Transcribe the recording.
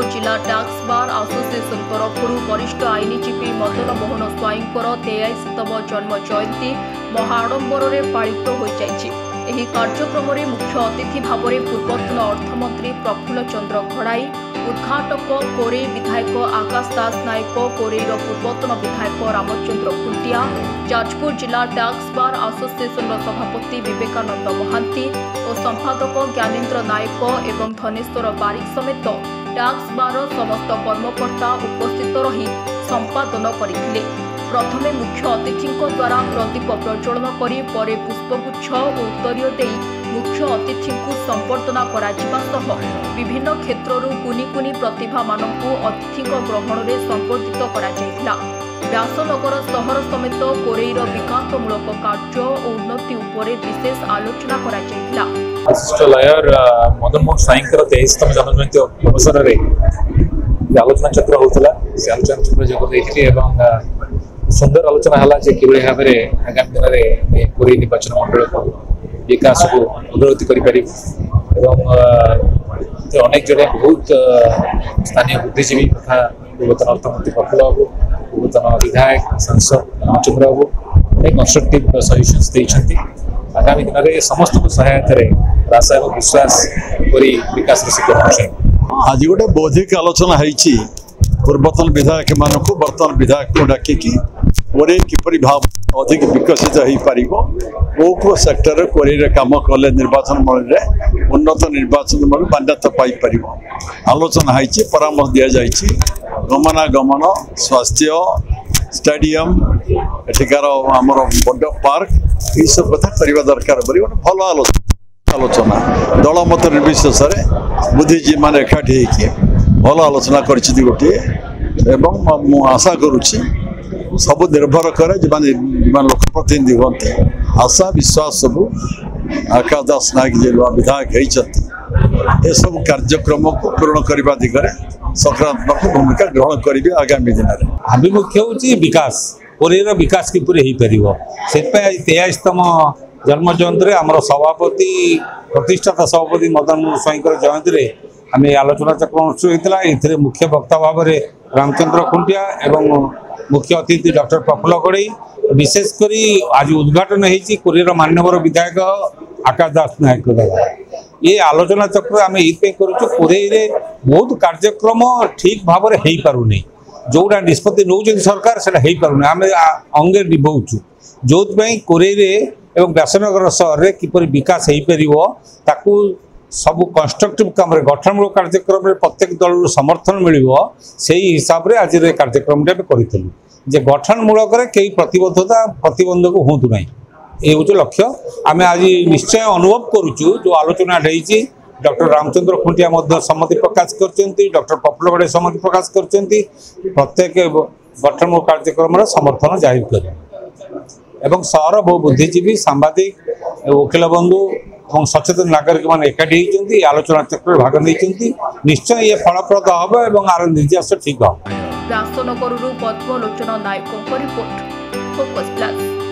ଯାଜପୁର ଜିଲ୍ଲା tax bar association ତରଫରୁ ବରିଷ୍ଠ ଆଇନଜୀବୀ ମଦନ ମୋହନ ସ୍ୱାଇଁଙ୍କର 83ତମ ଜନ୍ମ ଜୟନ୍ତୀ ମହାଆଡମ୍ବରରେ ପାଳିତ ହୋଇଯାଇଛି। ଏହି କାର୍ଯ୍ୟକ୍ରମରେ ମୁଖ୍ୟ ଅତିଥି ଭାବରେ ପୂର୍ବତନ ଅର୍ଥମନ୍ତ୍ରୀ ପ୍ରଫୁଲ୍ଲ ଚନ୍ଦ୍ର ଘଡ଼ାଇ, ଉଦ୍ଘାଟକ କୋରେଇ ବିଧାୟକ ଆକାଶ ଦାସ ନାୟକ, କୋରେଇର ପୂର୍ବତନ ବିଧାୟକ ରାମଚନ୍ଦ୍ର ଖୁଣ୍ଟିଆ, ଯାଜପୁର ଜିଲ୍ଲା ଟ୍ୟାକ୍ସ ବାର୍ ଆସୋସିଏସନର ସଭାପତି ବିବେକାନନ୍ଦ ମହାନ୍ତି ଓ ସମ୍ପାଦକ ଜ୍ଞାନେନ୍ଦ୍ର ନାୟକ ଏବଂ ଧନେଶ୍ୱର ବାରିକ ସମେତ ଟ୍ୟାକ୍ସ ବାର୍ର ସମସ୍ତ କର୍ମକର୍ତ୍ତା ଉପସ୍ଥିତ ରହି ସମ୍ପାଦନ କରିଥିଲେ। प्रथमे मुख्य अतिथिଙ୍କ द्वारा प्रदीप प्रज्वलन करी परे पुष्पगुच्छ और उत्तरीय देई मुख्य अतिथिଙ୍କୁ संबर्धना करा जिबा सह विभिन्न क्षेत्रରୁ कुनी कुनी प्रतिभा मानकु अतिथिଙ୍କ ग्रहणरे संबर्धित करा जायतिला। व्यासनगर सहर समेत कोरेईर विकासमूलक कार्य और उन्नति उपरे विशेष आलोचना करा जायतिला। विशिष्ट लयर मदन मोहन स्वाईंकर 23तम जन्मजयंती अवसर रे आलोचना चक्र होतला। से आलोचना चक्र जगत देखली एवं सुंदर आलोचना है कि भाव में आगामी दिन में पुरी निर्वाचन मंडल को विकास को अग्रगति अनेक जड़े बहुत स्थानीय बुद्धिजीवी तथा पूर्वतन अर्थमंत्री प्रफुल्ल बाबू, पूर्वतन विधायक सांसद रामचंद्र बाबू अनेक कंस्ट्रक्टिव सजेशंस देइछंती। आगामी दिन में समस्त सहायता आशा और विश्वास करी विकास शिखर आज गोटे बौद्धिक आलोचना है पूर्वतन विधायक मानक बर्तमान विधायक को डाकिकी कोरे किपरि भाव अधिक विकसित हो पार को सेक्टर कोरे काम कले निर्वाचन मंडल उन्नत निर्वाचन मंडल मान्यता पाइपर आलोचना है परामर्श दि जाए गमनागमन स्वास्थ्य स्टेडियम एठिकार आमर बड़ पार्क ये सब कथा करवा दरकार भल आलोचना दल मत निर्विशेष बुद्धिजीवी मान एकाठी भल आलोचना कर गोटे एवं मु आशा करुच्ची सब निर्भर करे लोकप्रतिनिधि हमें आशा विश्वास सब आकाश दास नायक जी विधायक होती सब कार्यक्रम को पूर्ण करने दिगरे सकारात्मक भूमिका ग्रहण करेंगे आगामी दिन में। आभिमुख्य हूँ विकास कोरेईर विकास किपर हो पार से 23तम जन्म जयंती आमर सभापति प्रतिष्ठाता सभापति मदन मोहन स्वाईंकर जयंती आम आलोचना चक्र अनुष्ठित होता है। मुख्य वक्ता भाव में रामचंद्र खुंटिया एवं मुख्य अतिथि डॉक्टर प्रफुल्ल गड़ई विशेषकर आज उद्घाटन होती कोरेईर मान्यवर विधायक आकाश दास नायक द्वारा ये आलोचना चक्र आम ये कोरेईरे बहुत कार्यक्रम ठीक भाव में हो पारे जोटा निष्पत्ति नौ सरकार से हो पारे आम अंगे निभाऊँ जो कोरेईरे एवं व्यासनगर सहर में किपर विकास हो पार सब कंस्ट्रक्टिव काम गठनमूलक कार्यक्रम प्रत्येक दल समर्थन मिल से हिसाब से आज कार्यक्रम करूँ गठनमूलक कई प्रतिबद्धता प्रतिबंधक हूँ ना ये हूँ लक्ष्य। आम आज निश्चय अनुभव करुचु जो आलोचना होती डॉक्टर रामचंद्र खुंटिया सम्मति प्रकाश कर डॉक्टर प्रफुल्ल गड़े सम्मति प्रकाश कर प्रत्येक गठनमूलक कार्यक्रम समर्थन जाहिर कर सहर बहु बुद्धिजीवी सांबादिक वकिल बंधु और सचेतन नागरिक मान एकाठी होती आलोचना चक्र भाग नहीं निश्चय ये फलप्रद हम और आर निर्देश ठीक हम। व्यासनगर पद्मलोचन नायकों रिपोर्ट फोकस प्लस।